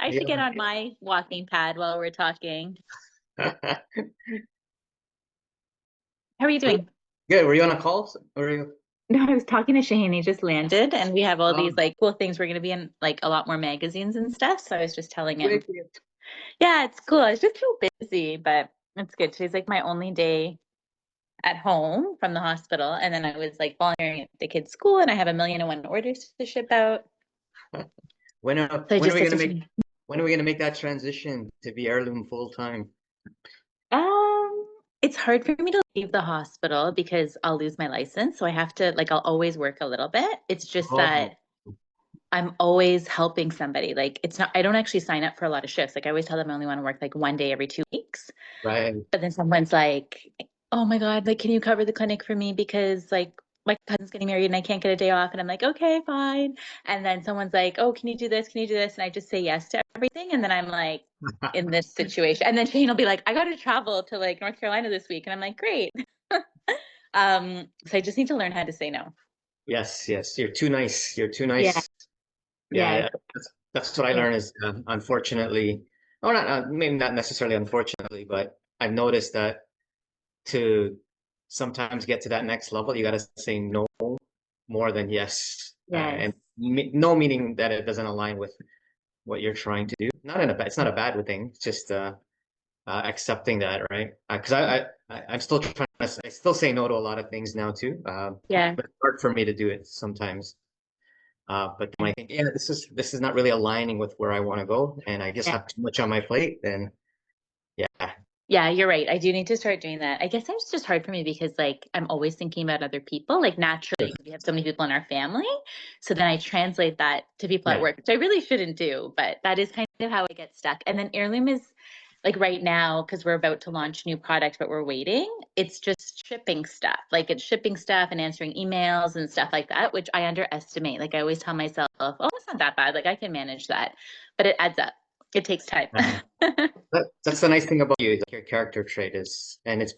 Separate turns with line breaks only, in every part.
I should get on my walking pad while we're talking.
Yeah.
How are you doing?
Good. Were you on a call? Or were you?
No, I was talking to Shaheen. He just landed, and we have all these
Um,
like cool things. We're going to be in like a lot more magazines and stuff. So I was just telling him,
great.
yeah, it's cool. I just feel busy, but it's good. Today's like my only day at home from the hospital, and then I was like volunteering at the kids' school, and I have 1,000,001 orders to ship out.
When
So I
when are
just
we
said
gonna
to
make
Shaheen,
when are we gonna make that transition to be heirloom full time?
it's hard for me to leave the hospital because I'll lose my license. So I have to like I'll always work a little bit. It's just
Oh,
that I'm always helping somebody. Like it's not I don't actually sign up for a lot of shifts. Like I always tell them I only want to work like one day every 2 weeks.
right.
But then someone's like, "Oh my God, like can you cover the clinic for me because like my cousin's getting married and I can't get a day off." And I'm like, "Okay, fine." And then someone's like, "Oh, can you do this? Can you do this?" And I just say yes to everything. And then I'm like in this situation. And then Shane will be like, "I got to travel to like North Carolina this week." And I'm like, "Great." So I just need to learn how to say no.
Yes, yes. You're too nice. You're too
Yeah.
nice.
Yeah.
Yeah, that's what I
Yeah.
learned is unfortunately, or not maybe not necessarily unfortunately, but I've noticed that to sometimes get to that next level, you got to say no more than yes,
Yes.
and no meaning that it doesn't align with what you're trying to do. Not in a bad, it's not a bad thing. It's just accepting that, right? Because I'm still trying to, I still say no to a lot of things now too.
Yeah.
But it's hard for me to do it sometimes. But when I think, yeah, this is not really aligning with where I want to go, and I just
Yeah.
have too much on my plate, then yeah,
Yeah, you're right. I do need to start doing that. I guess it's just hard for me because like I'm always thinking about other people, like naturally, because we have so many people in our family. So then I translate that to people at
yeah,
work, which I really shouldn't do, but that is kind of how I get stuck. And then Heirloom is like right now, because we're about to launch new products, but we're waiting. It's just shipping stuff. Like it's shipping stuff and answering emails and stuff like that, which I underestimate. Like I always tell myself, oh, it's not that bad. Like I can manage that. But it adds up. It takes time.
yeah. That's the nice thing about you, like your character trait is, and it's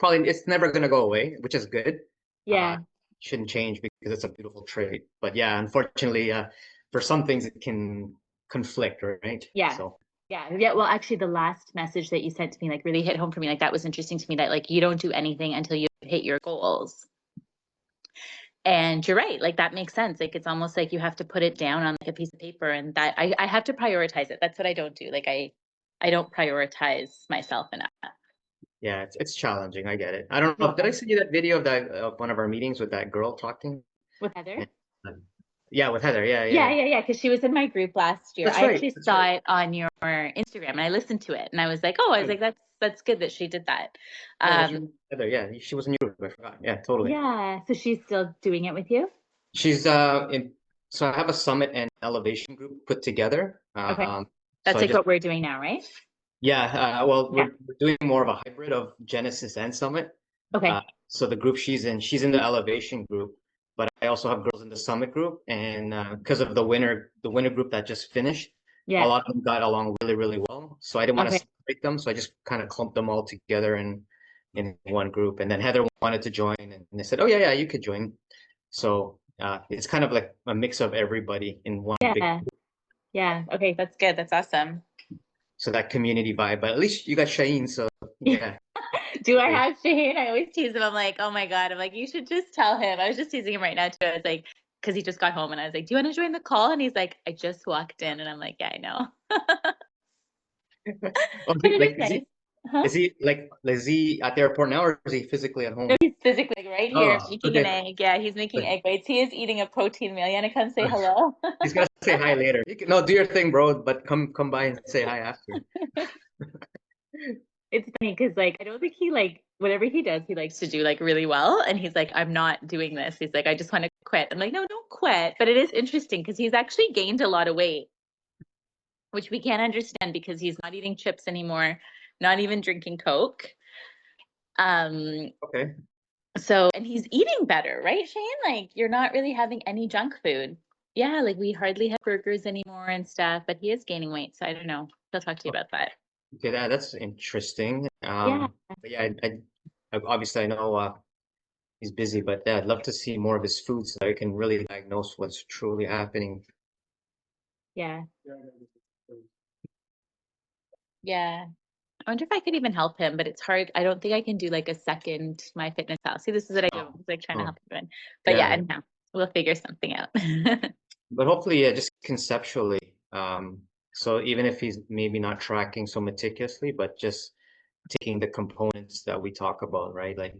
never gonna go away, which is good. Uh,
Yeah.
shouldn't change because it's a beautiful trait. But yeah, unfortunately, for some things it can conflict, right?
Yeah.
So
Yeah. Yeah. Well, actually, the last message that you sent to me like really hit home for me. Like that was interesting to me that like you don't do anything until you hit your goals. And you're right. Like that makes sense. Like it's almost like you have to put it down on like a piece of paper and that I have to prioritize it. That's what I don't do. Like I don't prioritize myself enough.
yeah, it's challenging. I get it. I don't know. Did I
Yeah.
send you that video of that of one of our meetings with that girl talking?
With Heather?
And, uh, yeah, with Heather. Yeah, yeah,
Yeah,
yeah.
yeah, yeah. Because she was in my group last year.
That's
I
right.
actually
That's right.
saw it on your Instagram and I listened to it and I was like, oh, I was
Good.
like, that's good that she did that.
Yeah, that's right.
Um,
Heather. Yeah, she was in Europe. I forgot. Yeah, totally.
yeah. So she's still doing it with you?
She's in. So I have a summit and elevation group put together.
Okay.
So
That's
I
like
just
what we're doing now, right?
yeah. Well,
Yeah.
we're doing more of a hybrid of Genesis and Summit.
Okay.
So the group she's in the elevation group, but I also have girls in the summit group, and because of the winter group that just finished, a
Yeah.
lot of them got along really, really well. So I didn't want to
Okay.
separate them, so I just kind of clumped them all together in one group. And then Heather wanted to join, and they said, "Oh yeah, yeah, you could join." So it's kind of like a mix of everybody in one big,
Yeah. Yeah. Okay. That's good. That's awesome.
so that community vibe. But at least you got Shaheen, so yeah.
Do I have Shane? I always tease him. I'm like, oh my God. I'm like, you should just tell him. I was just teasing him right now too. I was like, because he just got home and I was like, do you want to join the call? And he's like, I just walked in. And I'm like, yeah, I know.
Oh,
But it
like
is nice. Huh?
is he at the airport now, or is he physically at
No,
home?
he's physically like, right here
Oh,
making an
okay.
egg. Yeah, he's making
But
egg whites. He is eating a protein meal. You want to come say hello?
he's gonna say hi later. No, do your thing, bro. But come by and say hi after.
It's funny because like I don't think he like whatever he does, he likes to do like really well. And he's like, I'm not doing this. He's like, I just want to quit. I'm like, no, don't quit. But it is interesting because he's actually gained a lot of weight, which we can't understand because he's not eating chips anymore, not even drinking Coke. Um,
Okay.
so and he's eating better, right, Shane? Like you're not really having any junk food. Yeah, like we hardly have burgers anymore and stuff, but he is gaining weight. So I don't know. He'll talk to you about that.
Okay, that's interesting.
Yeah.
But yeah, obviously I know he's busy, but yeah, I'd love to see more of his food so I can really diagnose what's truly happening.
Yeah. Yeah. I wonder if I could even help him, but it's hard. I don't think I can do like a second My Fitness Pal. See, this is what I do.
Oh,
I'm like trying to
oh,
help him in. But yeah,
yeah.
anyhow, we'll figure something out.
But hopefully, yeah, just conceptually. So even if he's maybe not tracking so meticulously, but just taking the components that we talk about, right? Like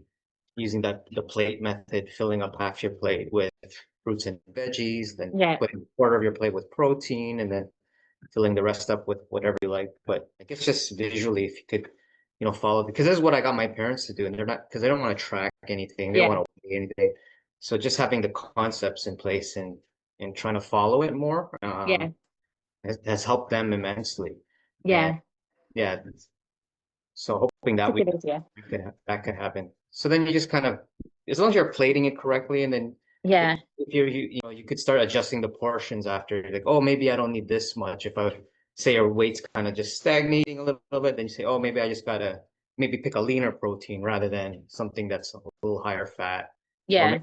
using the plate method, filling up half your plate with fruits and veggies, then
Yeah.
putting a quarter of your plate with protein, and then filling the rest up with whatever you like. But I guess just visually, if you could, follow, because this is what I got my parents to do, and they're not, because they don't want to track anything, they don't
Yeah.
want to weigh anything. So just having the concepts in place and trying to follow it more
Yeah.
has helped them immensely. And
Yeah.
yeah, so hoping
It's a
that
good idea.
that could happen. So then you just kind of, as long as you're plating it correctly, and then if,
Yeah.
if you could start adjusting the portions after. Like, oh, maybe I don't need this much. If I would say your weight's kind of just stagnating a little bit, then you say, oh, maybe I just gotta maybe pick a leaner protein rather than something that's a little higher fat. Or
Yeah.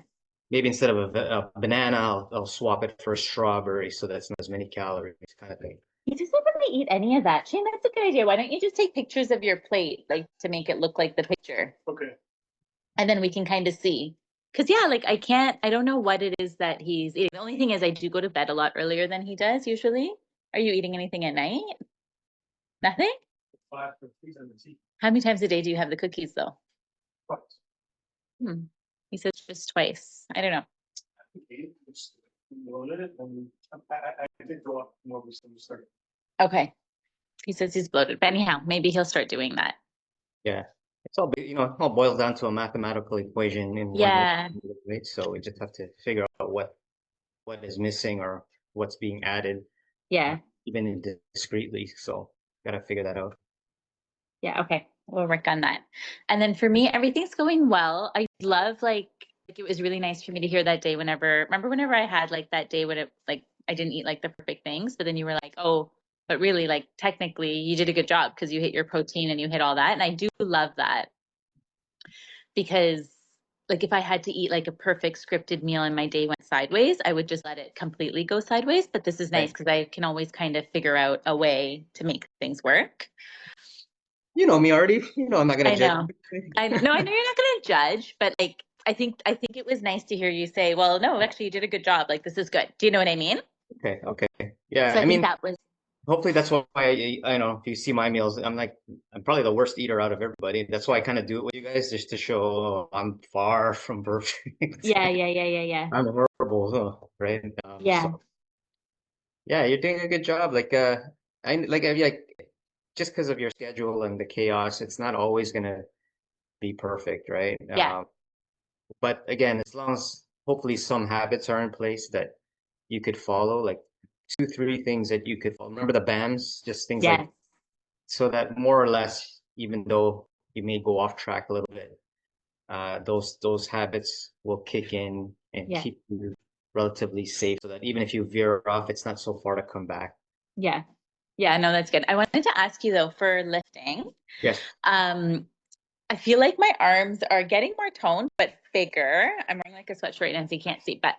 maybe instead of a banana, I'll swap it for a strawberry so that's not as many calories, kind of thing.
He doesn't really eat any of that. Shane, that's a good idea. Why don't you just take pictures of your plate, like to make it look like the picture?
Okay.
And then we can kind of see. Cause yeah, like I don't know what it is that he's eating. The only thing is I do go to bed a lot earlier than he does usually. Are you eating anything at night? Nothing?
5 cookies and the tea.
How many times a day do you have the cookies though?
Twice.
Hmm. He says just twice. I don't know.
I think 8. Just loaded it, and I did go up more recently. Started.
Okay. He says he's bloated. But anyhow, maybe he'll start doing that.
Yeah. It's all, it all boils down to a mathematical equation in one way,
Yeah.
right? So we just have to figure out what is missing or what's being added, uh,
Yeah.
even discreetly. So gotta figure that out.
Yeah. Okay. We'll work on that. And then for me, everything's going well. I love like it was really nice for me to hear that day whenever I had like that day when it like I didn't eat like the perfect things, but then you were like, oh, but really like technically you did a good job because you hit your protein and you hit all that. And I do love that because like if I had to eat like a perfect scripted meal and my day went sideways, I would just let it completely go sideways. But this is nice
Right.
because I can always kind of figure out a way to make things work.
You know me already. I'm not gonna
I
judge.
know. I know you're not going to judge, but like I think it was nice to hear you say, "Well, no, actually you did a good job. Like this is good." Do you know what I mean?
Okay, okay. Yeah,
So I
I
think
mean,
that was
hopefully that's why I know if you see my meals, I'm probably the worst eater out of everybody. That's why I kind of do it with you guys just to show I'm far from perfect.
yeah, yeah, yeah, yeah, yeah.
I'm horrible, huh, right? So
Yeah.
yeah, you're doing a good job. I just because of your schedule and the chaos, it's not always gonna be perfect, right?
Yeah.
But again, as long as hopefully some habits are in place that you could follow, like 2, 3 things that you could follow. Remember the BAMs, just things like
Yes.
so that more or less, even though you may go off track a little bit, those habits will kick in and
Yeah.
keep you relatively safe so that even if you veer off, it's not so far to come back.
Yeah. Yeah, no, that's good. I wanted to ask you though for lifting.
Yes.
Um I feel like my arms are getting more toned but bigger. I'm wearing like a sweatshirt right now so you can't see, but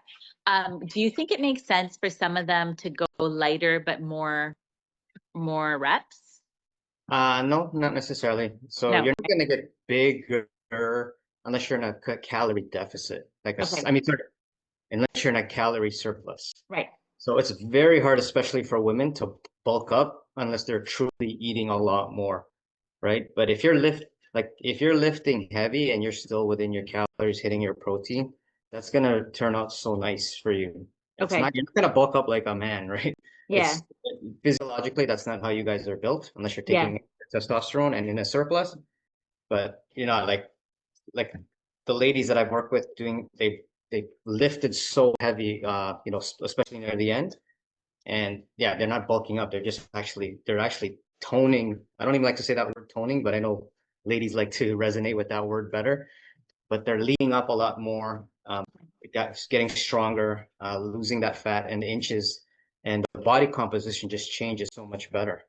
do you think it makes sense for some of them to go lighter but more reps?
No, not necessarily. So
No.
you're not gonna get bigger unless you're in a calorie deficit.
Okay.
I mean, sorry, unless you're in a calorie surplus.
Right.
So it's very hard, especially for women, to bulk up unless they're truly eating a lot more, right? But if you're lifting heavy and you're still within your calories, hitting your protein, that's gonna turn out so nice for you.
Okay.
You're not gonna bulk up like a man, right?
Yeah.
It's physiologically that's not how you guys are built unless you're
Yeah.
taking testosterone and in a surplus. But like the ladies that I've worked with doing they lifted so heavy, especially near the end, and yeah, they're not bulking up. They're actually toning. I don't even like to say that word toning, but I know ladies like to resonate with that word better. But they're leaning up a lot more, getting stronger, losing that fat and inches, and the body composition just changes so much better.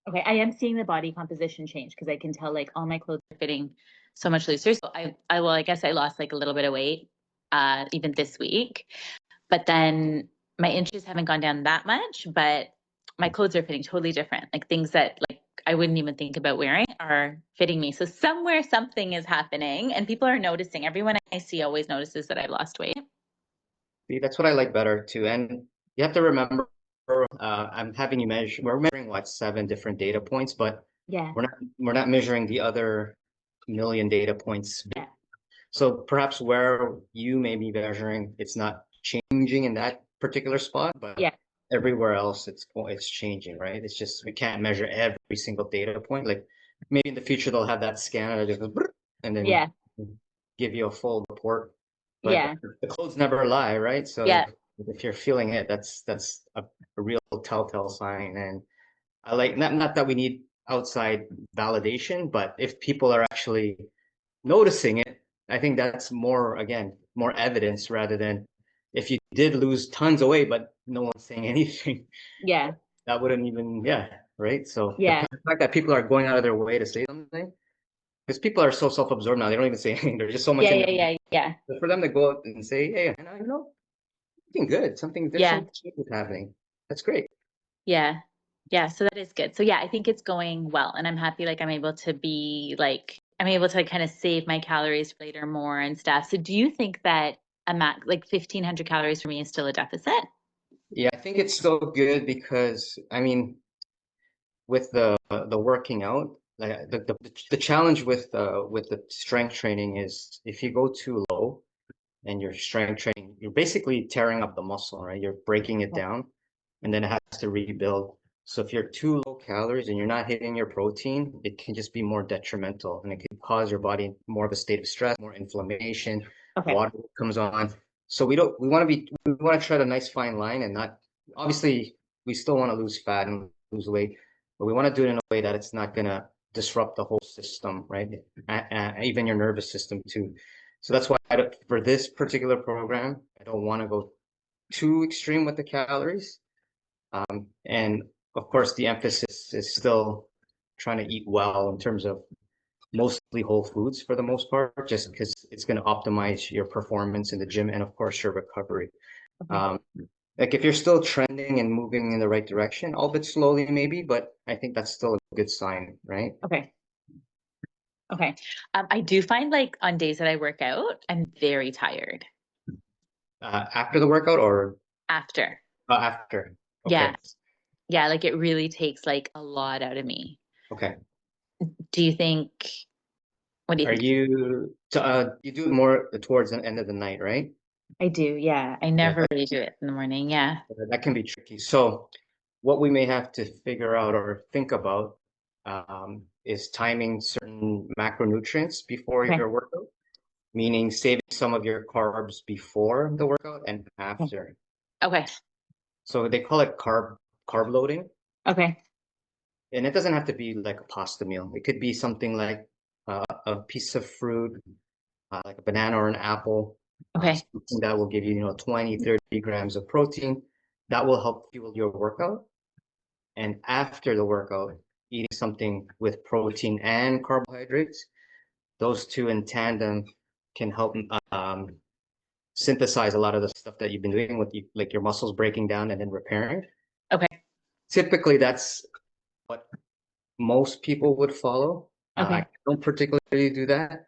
Okay. I am seeing the body composition change because I can tell like all my clothes are fitting so much looser. So I guess I lost like a little bit of weight even this week. But then my inches haven't gone down that much, but my clothes are fitting totally different. Like things that like I wouldn't even think about wearing are fitting me. So somewhere something is happening and people are noticing. Everyone I see always notices that I've lost weight.
See, that's what I like better too. And you have to remember, I'm having you measure. We're measuring what 7 different data points, but
Yeah.
we're not measuring the other million data points.
Yeah.
So perhaps where you may be measuring, it's not changing in that particular spot, but
Yeah.
everywhere else it's changing, right? It's just we can't measure every single data point. Like maybe in the future they'll have that scanner that just goes "Brrr," and then
Yeah.
give you a full report. But
Yeah.
the codes never lie, right? So
Yeah.
if you're feeling it, that's a real telltale sign. And I like not that we need outside validation, but if people are actually noticing it, I think that's more, again, more evidence rather than if you did lose tons of weight, but no one's saying anything,
Yeah.
that wouldn't even, yeah, right? So the
Yeah.
fact that people are going out of their way to say something, because people are so self-absorbed now, they don't even say anything. They're just so much
Yeah.
in
Yeah.
their,
Yeah. Yeah.
but for them to go out and say, hey, something good, there's
Yeah.
something good happening. That's great.
Yeah. Yeah. So that is good. So yeah, I think it's going well. And I'm happy I'm able to be I'm able to kind of save my calories for later more and stuff. So do you think that a max 1,500 calories for me is still a deficit?
Yeah, I think it's so good because I mean, with the working out, like the challenge with the strength training is if you go too low and you're strength training, you're basically tearing up the muscle, right? You're breaking it down and then it has to rebuild. So if you're too low calories and you're not hitting your protein, it can just be more detrimental and it can cause your body more of a state of stress, more inflammation,
Okay.
water comes on. So we want to tread a nice fine line and not, obviously we still want to lose fat and lose weight, but we want to do it in a way that it's not going to disrupt the whole system, right? Even your nervous system too. So that's why for this particular program, I don't want to go too extreme with the calories. And of course, the emphasis is still trying to eat well in terms of mostly whole foods for the most part, just because it's going to optimize your performance in the gym and, of course, your recovery.
Okay.
Like if you're still trending and moving in the right direction, albeit slowly maybe, but I think that's still a good sign, right?
Okay. Okay. I do find on days that I work out, I'm very tired
After the workout or
after.
after? Okay.
Yeah. Yeah. It really takes a lot out of me.
Okay.
Do you think, what do you
Are
think?
you do it more towards the end of the night, right?
I do. Yeah. I
Yeah,
never really do it in the morning. Yeah.
that can be tricky. So what we may have to figure out or think about is timing certain macronutrients before
Okay.
your workout, meaning saving some of your carbs before the workout and after.
Okay.
So they call it carb loading,
Okay.
and it doesn't have to be like a pasta meal. It could be something like a piece of fruit, like a banana or an apple,
Okay.
something that will give you, 20, 30 grams of protein. That will help fuel your workout. And after the workout, eating something with protein and carbohydrates, those two in tandem can help synthesize a lot of the stuff that you've been doing with like your muscles breaking down and then repairing.
Okay.
Typically, that's what most people would follow.
Okay.
I don't particularly do that,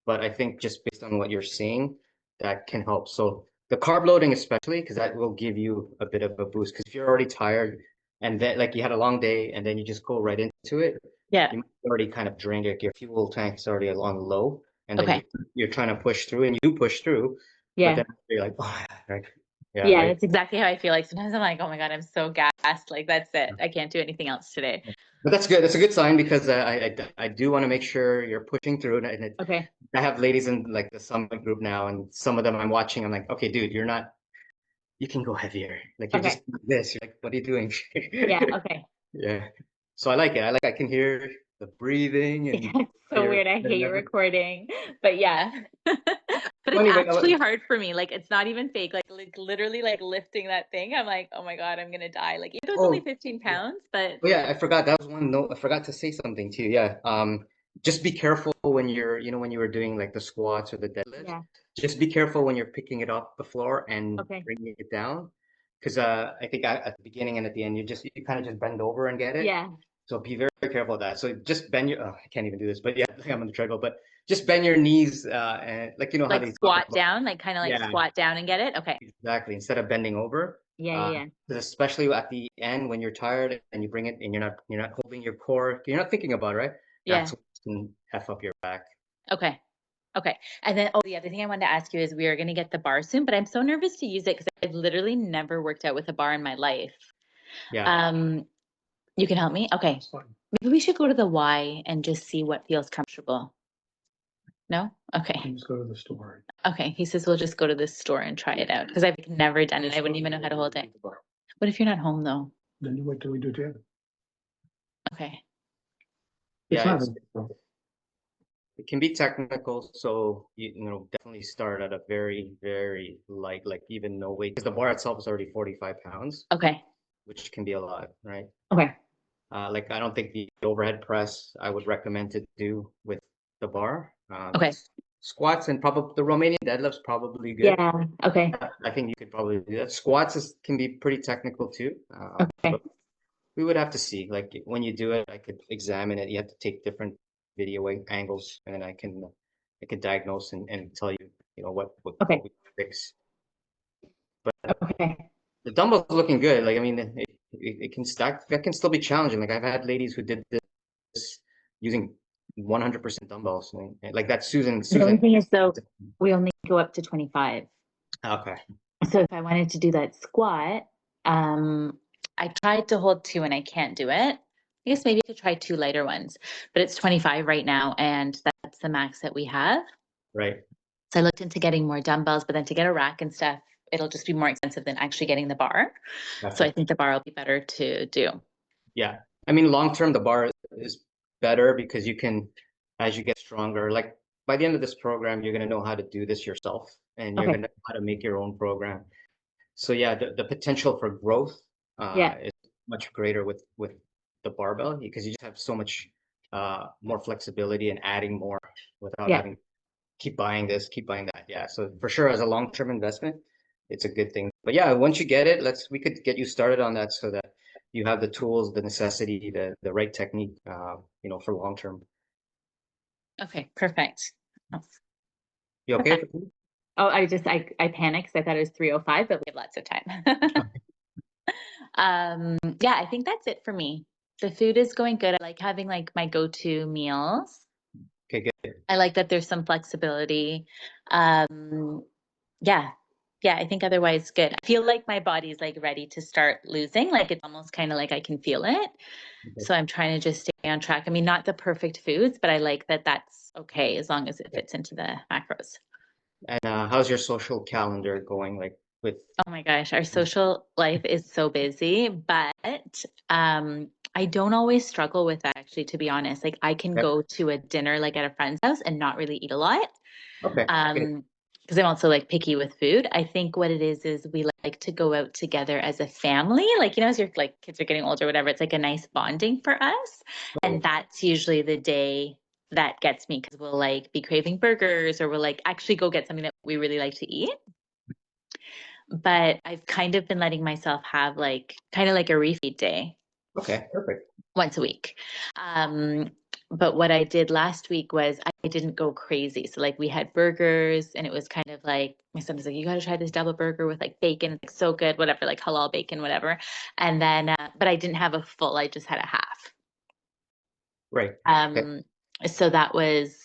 but I think just based on what you're seeing, that can help. So the carb loading, especially, because that will give you a bit of a boost. Because if you're already tired and then like you had a long day and then you just go right into it,
Yeah.
you might already kind of drained it. Your fuel tank's already on low, and then
Okay.
you're trying to push through, and you push through, but
Yeah.
then you're like, oh, right, yeah,
Yeah.
right.
That's exactly how I feel. Sometimes I'm like, oh my God, I'm so gassed. That's it. I can't do anything else today.
But that's good. That's a good sign because I do want to make sure you're pushing through, and
Okay.
I have ladies in like the summit group now, and some of them I'm watching. I'm like, okay, dude, you're not. You can go heavier. Like you're
Okay.
just this. You're like, what are you doing?
Yeah. Okay.
Yeah. So I like it. I can hear the breathing and
Yeah, it's so
you're
weird. I hate recording, but yeah. But it's
funny.
actually hard for me. It's not even fake. Literally lifting that thing. I'm like, oh my God, I'm gonna die. Even though it's only
Oh,
15 pounds, but
oh, yeah, I forgot. That was one note. I forgot to say something too. Yeah. Just be careful when when you were doing like the squats or the deadlifts.
yeah.
Just be careful when you're picking it off the floor and
Okay.
bringing it down. Because I think at the beginning and at the end, you kind of just bend over and get it.
Yeah.
So be very, very careful of that. So just bend your, oh, I can't even do this, but yeah, I'm on the treadmill, but just bend your knees, and like, you know how
Like
they talk
squat
about,
down, like kind of like
yeah,
squat down and get it. Okay.
exactly. Instead of bending over,
Yeah,
uh,
yeah,
'cause especially at the end when you're tired and you bring it and you're not holding your core, you're not thinking about it, right?
yeah.
That's what can F up your back.
Yeah. Okay. Okay. And then, oh, the other thing I wanted to ask you is we are going to get the bar soon, but I'm so nervous to use it because I've literally never worked out with a bar in my life.
Yeah.
Um, you can help me? Okay.
It's fine.
Maybe we should go to the Y and just see what feels comfortable. No? Okay.
You just go to the store.
Okay. He says we'll just go to the store and try it out because I've never done it. I wouldn't even know how to hold it. What if you're not home though?
Then you wait till we do it together.
Okay.
It's
Yeah,
not.
it can be technical, so you know, definitely start at a very, very light, like even no weight, because the bar itself is already 45 pounds,
Okay.
which can be a lot, right?
Okay.
Like I don't think the overhead press I would recommend to do with the bar.
Okay.
Squats and probably the Romanian deadlift's probably good.
Yeah. Okay.
I think you could probably do that. Squats can be pretty technical too.
Okay.
But we would have to see. Like when you do it, I could examine it. You have to take different video angles, and I could diagnose and tell you, you know,
Okay.
what we fix. But
Okay.
the dumbbell's looking good. Like I mean, it can stack. That can still be challenging. Like I've had ladies who did this using 100% dumbbells. Like that Susan.
The only
Susan.
thing is though, we only go up to 25.
Okay.
So if I wanted to do that squat, I tried to hold 2 and I can't do it. I guess maybe I could try 2 lighter ones, but it's 25 right now, and that's the max that we have.
Right.
So I looked into getting more dumbbells, but then to get a rack and stuff, it'll just be more expensive than actually getting the bar. So I
Gotcha.
think the bar will be better to do.
Yeah. I mean, long term, the bar is better because you can, as you get stronger, like by the end of this program, you're going to know how to do this yourself and you're
Okay.
going to know how to make your own program. So yeah, the potential for growth
Yeah.
is much greater with the barbell because you just have so much more flexibility and adding more without
Yeah.
having keep buying this, keep buying that. Yeah. So for sure, as a long-term investment, it's a good thing. But yeah, once you get it, we could get you started on that so that you have the tools, the necessity, the right technique, you know, for long-term.
Okay. Perfect. Oh,
You okay
perfect.
with it?
Oh, I panicked 'cause I thought it was 3:05, but we have lots of time. Yeah, I think that's it for me. The food is going good. I like having like my go-to meals.
Okay, good.
I like that there's some flexibility. Um, yeah. Yeah, I think otherwise good. I feel like my body's like ready to start losing. Like it's almost kind of like I can feel it.
Okay.
So I'm trying to just stay on track. I mean, not the perfect foods, but I like that that's okay as long as it fits into the macros.
And how's your social calendar going? Like with
Oh my gosh, our social life is so busy, but I don't always struggle with that actually, to be honest. Like I can
okay,
go to a dinner like at a friend's house and not really eat a lot.
okay, good.
Because I'm also like picky with food. I think what it is we like to go out together as a family. Like, you know, as your like kids are getting older, whatever, it's like a nice bonding for us. And
Oh,
that's usually the day that gets me because we'll like be craving burgers or we'll like actually go get something that we really like to eat. But I've kind of been letting myself have like kind of like a refeed day
okay, perfect.
once a week. Um, but what I did last week was I didn't go crazy. So like we had burgers and it was kind of like my son was like, you got to try this double burger with like bacon. It's like so good, whatever, like halal bacon, whatever. And then, but I didn't have a full, I just had a half.
Right. Okay.
So that was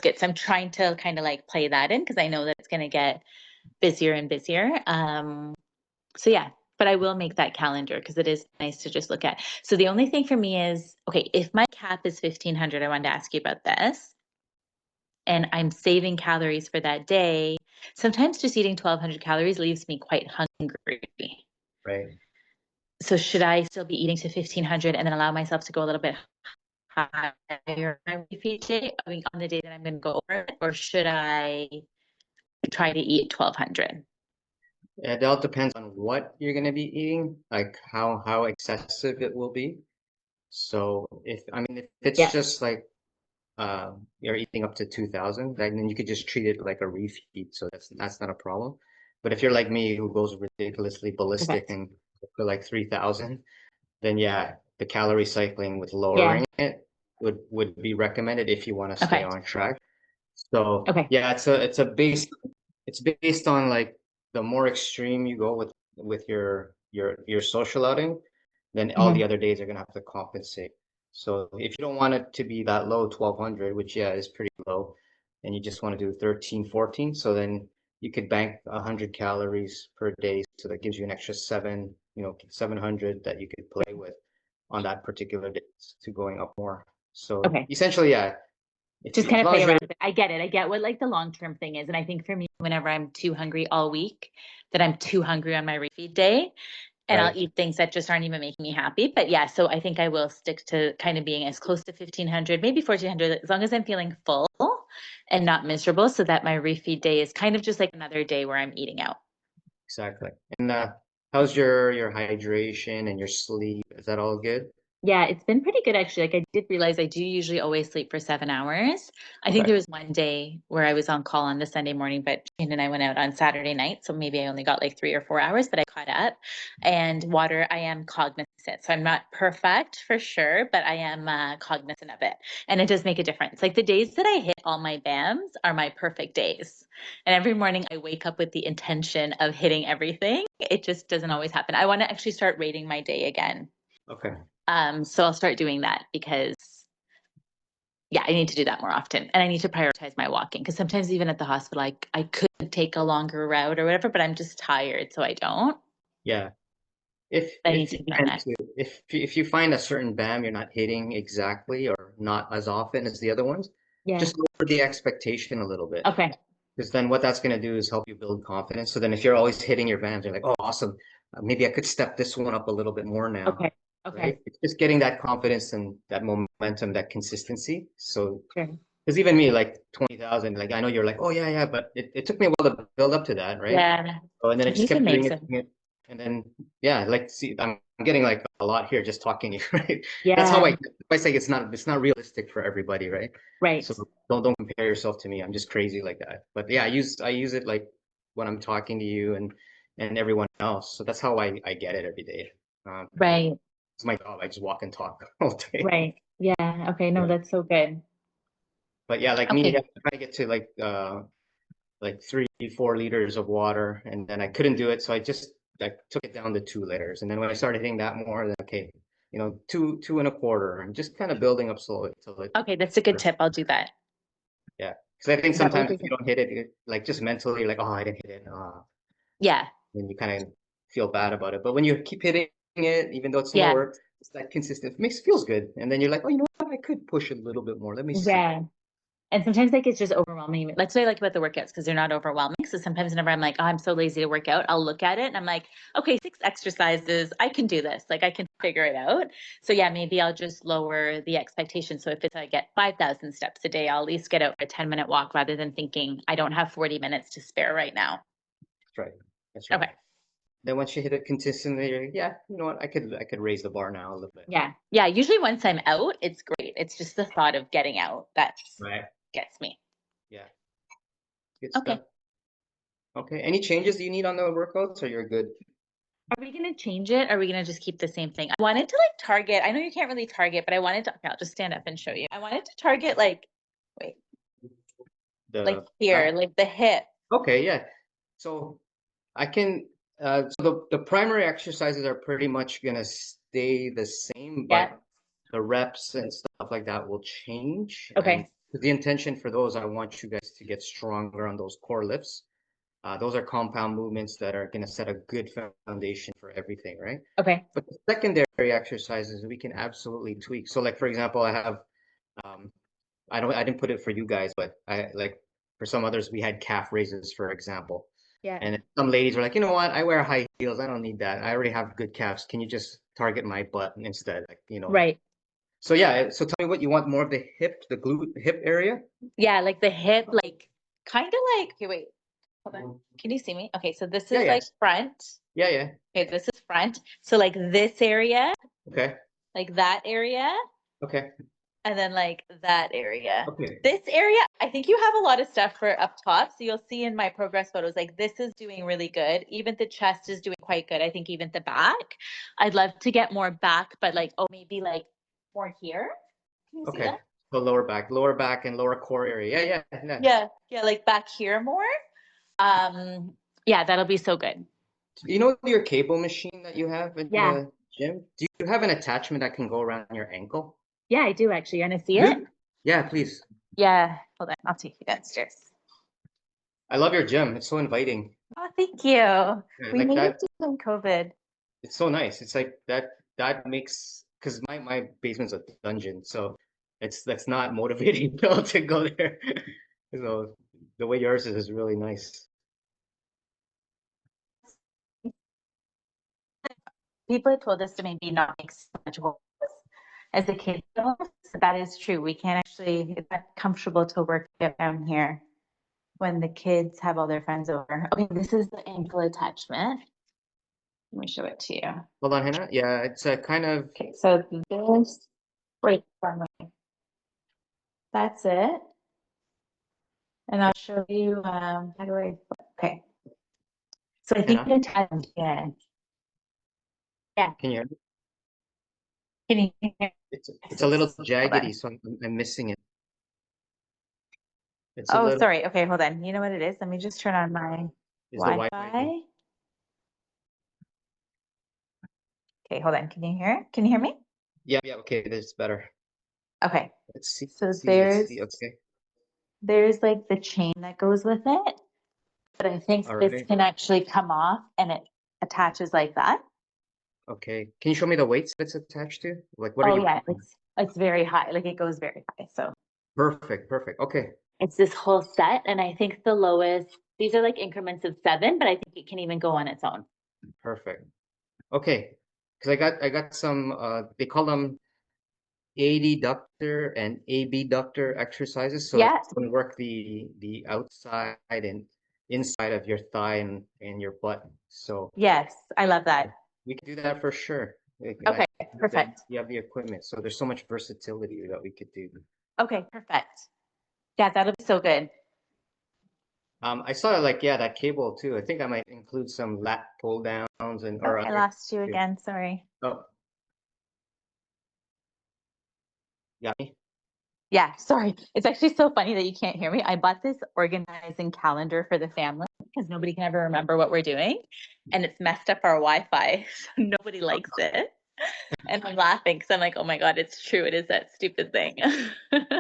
good. So I'm trying to kind of like play that in because I know that it's going to get busier and busier. So yeah, but I will make that calendar because it is nice to just look at. So the only thing for me is, okay, if my cap is 1500, I wanted to ask you about this, and I'm saving calories for that day. Sometimes just eating 1200 calories leaves me quite hungry.
Right.
So should I still be eating to 1500 and then allow myself to go a little bit higher on my refeed day, I mean, on the day that I'm going to go over it, or should I try to eat 1200?
It all depends on what you're going to be eating, like how excessive it will be. So if it's
Yeah.
just like you're eating up to 2000, then you could just treat it like a refeed. So that's not a problem. But if you're like me who goes ridiculously ballistic
Perfect.
and for like 3000, then yeah, the calorie cycling with
Yeah.
lowering it would be recommended if you want to stay
Okay.
on track. So
Okay.
yeah, it's based on like the more extreme you go with your social outing, then all
Mhm.
the other days are gonna have to compensate. So if you don't want it to be that low, 1200, which yeah is pretty low, and you just want to do 13, 14, so then you could bank 100 calories per day. So that gives you an extra 700 that you could play with on that particular day to going up more. So
Okay.
essentially, yeah, if
Just
you,
kind
as
of
long
play
as you're
around with it. I get it. I get what like the long-term thing is. And I think for me, whenever I'm too hungry all week, that I'm too hungry on my refeed day, and I'll
right,
eat things that just aren't even making me happy. But yeah, so I think I will stick to kind of being as close to 1500, maybe 1400, as long as I'm feeling full and not miserable, so that my refeed day is kind of just like another day where I'm eating out.
exactly. And how's your hydration and your sleep? Is that all good?
Yeah, it's been pretty good actually. Like I did realize I do usually always sleep for 7 hours. I think
Okay.
there was one day where I was on call on the Sunday morning, but Shane and I went out on Saturday night. So maybe I only got like 3 or 4 hours, but I caught up. And water, I am cognizant. So I'm not perfect for sure, but I am cognizant of it. And it does make a difference. Like the days that I hit all my BAMs are my perfect days. And every morning I wake up with the intention of hitting everything. It just doesn't always happen. I want to actually start rating my day again.
Okay.
So I'll start doing that because yeah, I need to do that more often. And I need to prioritize my walking because sometimes even at the hospital, I could take a longer route or whatever, but I'm just tired, so I don't.
Yeah. If
I need
if you
to be on
tend
that.
to, if you find a certain BAM you're not hitting exactly or not as often as the other ones,
Yeah.
just lower the expectation a little bit.
Okay.
Because then what that's going to do is help you build confidence. So then if you're always hitting your BAMs, you're like, oh, awesome. Maybe I could step this one up a little bit more now,
Okay. Okay.
right? It's just getting that confidence and that momentum, that consistency. So,
Sure.
because even me, like 20,000, like I know you're like, oh, yeah, yeah, but it took me a while to build up to that, right?
Yeah.
So, and then I just
He's
kept
amazing.
doing it. And then, yeah, like, see, I'm getting like a lot here just talking to you, right? That's how
Yeah.
I say it's not realistic for everybody, right? So
Right.
don't compare yourself to me. I'm just crazy like that. But yeah, I use it like when I'm talking to you and everyone else. So that's how I get it every day. Um,
Right.
it's my job. I just walk and talk all day.
Right. Yeah. Okay. No,
Yeah.
that's so good.
But yeah, like me,
Okay.
I try to get to like 3, 4 liters of water, and then I couldn't do it, so I took it down to 2 liters, and then when I started hitting that more, then okay, two and a quarter, and just kind of building up slowly till it.
Okay. That's a good tip. I'll do that.
Yeah, because I think
That will
sometimes
be
if you
good.
don't hit it, like just mentally, you're like, oh, I didn't hit it,
Yeah.
then you kind of feel bad about it. But when you keep hitting it, even though it's
Yeah.
lower, it's that consistent. Feels good, and then you're like, oh, you know what, I could push a little bit more. Let me see.
Yeah. And sometimes like it's just overwhelming. That's what I like about the workouts because they're not overwhelming. So sometimes whenever I'm like, oh, I'm so lazy to work out, I'll look at it and I'm like, okay, 6 exercises. I can do this. Like I can figure it out. So yeah, maybe I'll just lower the expectation. So if it's I get 5,000 steps a day, I'll at least get out for a 10-minute walk rather than thinking I don't have 40 minutes to spare right now.
That's right. That's right.
Okay.
Then once you hit it consistently, you're like, yeah, you know what, I could raise the bar now a little bit.
Yeah. Yeah. Usually once I'm out, it's great. It's just the thought of getting out that
Right.
gets me.
Yeah. Good
Okay.
stuff. Okay. Any changes you need on the workouts or you're good?
Are we going to change it? Or are we going to just keep the same thing? I wanted to like target, I know you can't really target, but I wanted to, okay, I'll just stand up and show you. I wanted to target like, wait, like
The
here, like the hip.
okay, yeah. So I can so the primary exercises are pretty much gonna stay the same,
Yeah.
but the reps and stuff like that will change. And
Okay.
the intention for those, I want you guys to get stronger on those core lifts. Those are compound movements that are gonna set a good foundation for everything, right?
Okay.
But the secondary exercises we can absolutely tweak. So like for example, I have um I didn't put it for you guys, but I like for some others we had calf raises, for example.
Yeah.
And some ladies were like, you know what? I wear high heels. I don't need that. I already have good calves. Can you just target my butt instead? Like.
Right.
So yeah, so tell me what you want more of the hip, the glute hip area?
Yeah. Like the hip, like kind of like, okay, wait, hold on. Can you see me? Okay. So this
Yeah,
is
yeah.
like front.
Yeah, yeah.
Okay. This is front. So like this area,
Okay.
like that area.
Okay.
and then like that area.
Okay.
This area, I think you have a lot of stuff for up top. So you'll see in my progress photos, like this is doing really good. Even the chest is doing quite good. I think even the back. I'd love to get more back, but like, oh, maybe like more here. Can you see
Okay.
that?
So lower back and lower core area. Yeah.
Yeah, like back here more. Yeah, that'll be so good.
You know your cable machine that you have in
Yeah.
the gym? Do you have an attachment that can go around your ankle?
Yeah, I do actually. You want to see
You
it?
do? Yeah, please.
Yeah. Hold on. I'll take you downstairs.
I love your gym. It's so inviting.
Oh, thank you.
Yeah,
We
like
made it
that.
during COVID.
It's so nice. It's like that makes because my basement's a dungeon, so that's not motivating at all to go there. So the way yours is really nice.
People have told us to maybe not make so much work as a kid. So that is true. We can't actually, it's not comfortable to work out down here when the kids have all their friends over. Okay, this is the ankle attachment. Let me show it to you.
Hold on, Hannah. Yeah, it's a kind of
Okay, so this right front way. That's it. And I'll show you how do I okay. So I think
Hannah.
the attachment, yeah. Yeah.
Can you hear me?
Can you hear?
It's a little
Hold
jaggedy,
on.
so I'm missing it. It's a
Oh,
little.
sorry. Okay, hold on. You know what it is? Let me just turn on my
Is the Wi-Fi thing?
Wi-Fi. Okay, hold on. Can you hear? Can you hear me?
Yeah. Okay, this is better.
Okay.
Let's see.
So
Let's see. Okay.
there's like the chain that goes with it, but I think
All
this
right.
can actually come off and it attaches like that.
Okay. Can you show me the weights it's attached to? Like, what are
Oh
you?
yeah, it's very high. Like it goes very high. So
Perfect. Okay.
it's this whole set, and I think the lowest. These are like increments of 7, but I think it can even go on its own.
Perfect. Okay. Because I got some they call them adductor and abductor exercises. So
Yeah.
it's going to work the outside and inside of your thigh and your butt. So
Yes, I love that.
we can do that for sure.
Okay,
Then
perfect.
you have the equipment. So there's so much versatility that we could do.
Okay, perfect. Yeah, that'll be so good.
I saw like that cable too. I think I might include some lat pull downs and
Oh,
or
I
other.
lost you again. Sorry.
Oh, got me.
Yeah, sorry. It's actually so funny that you can't hear me. I bought this organizing calendar for the family because nobody can ever remember what we're doing. And it's messed up our Wi-Fi. So nobody likes it. And I'm laughing because I'm like, oh my God, it's true. It is that stupid thing.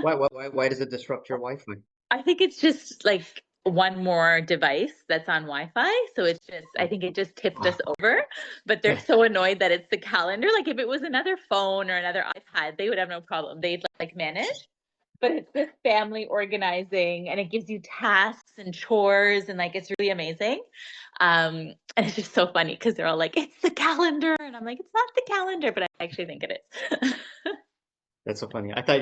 Why does it disrupt your Wi-Fi?
I think it's just like one more device that's on Wi-Fi. So it's just, I think it just tipped us over. But they're so annoyed that it's the calendar. Like if it was another phone or another iPad, they would have no problem. They'd like manage. But it's this family organizing and it gives you tasks and chores and like it's really amazing. And it's just so funny because they're all like, it's the calendar. And I'm like, it's not the calendar, but I actually think it is.
That's so funny. I thought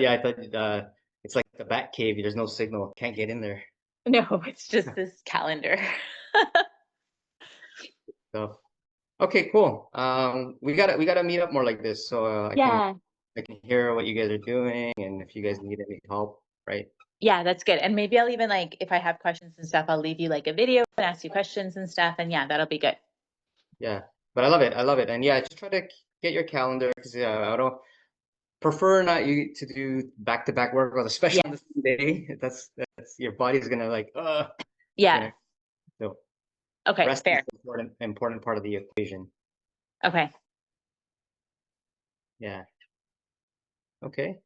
it's like the bat cave. There's no signal. Can't get in there.
No, it's just this calendar.
So okay, cool. We gotta meet up more like this so
Yeah.
I can hear what you guys are doing and if you guys need any help, right?
Yeah, that's good. And maybe I'll even like, if I have questions and stuff, I'll leave you like a video and ask you questions and stuff. And yeah, that'll be good.
Yeah. But I love it. I love it. And yeah, just try to get your calendar because I don't prefer not you to do back-to-back workouts, especially on
Yeah.
the same day. That's your body's gonna like
Yeah.
gonna so
Okay.
rest is
Fair.
an important part of the equation.
Okay.
Yeah. Okay.